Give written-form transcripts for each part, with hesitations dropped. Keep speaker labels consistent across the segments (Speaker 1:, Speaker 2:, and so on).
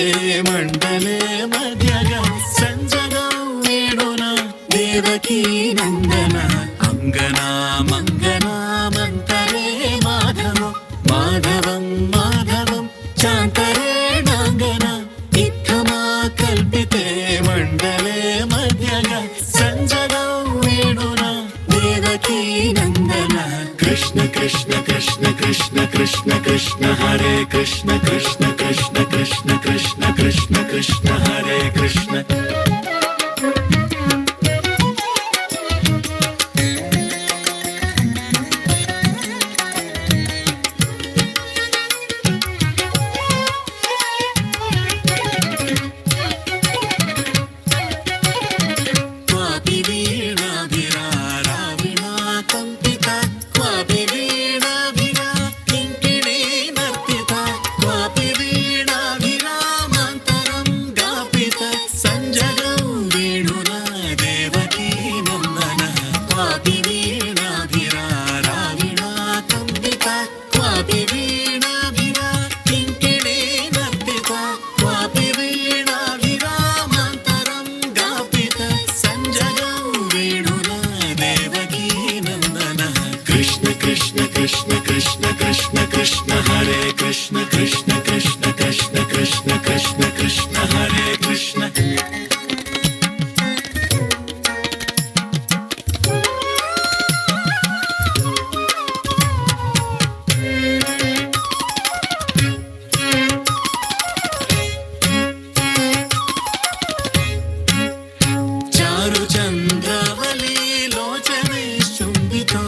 Speaker 1: कल्पिते मण्डले मध्यगा सञ्जगा वेणुना देवकी नन्दन अङ्गना मङ्गना मन्तरे माधवं माधवं माधवं चान्तरे नाङ्गना इत्थमा कल्पिते मण्डले मध्यगा सञ्जगा वेणुना देवकी नन्दन कृष्ण कृष्ण कृष्ण कृष्ण कृष्ण कृष्ण हरे कृष्ण कृष्ण कृष्ण कृष्ण कृष्ण कृष्ण कृष्ण हरे कृष्ण कृष्ण कृष्ण कृष्ण कृष्ण कृष्ण हरे कृष्ण कृष्ण कृष्ण कृष्ण कृष्ण कृष्ण कृष्ण हरे कृष्ण चारु चंद्रावली लोचने शुंभितो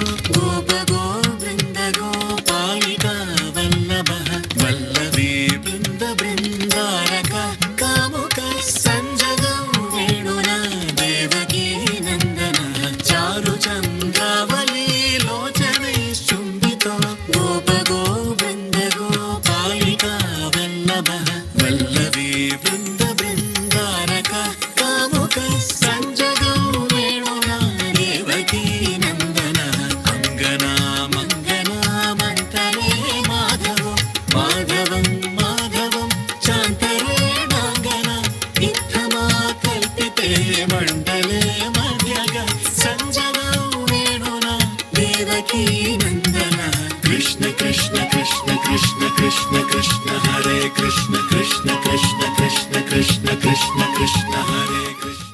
Speaker 1: मण्डले मध्यगा सञ्जना वेणुना देवकी नन्दन कृष्ण कृष्ण कृष्ण कृष्ण कृष्ण कृष्ण हरे कृष्ण कृष्ण कृष्ण कृष्ण कृष्ण कृष्ण कृष्ण हरे कृष्ण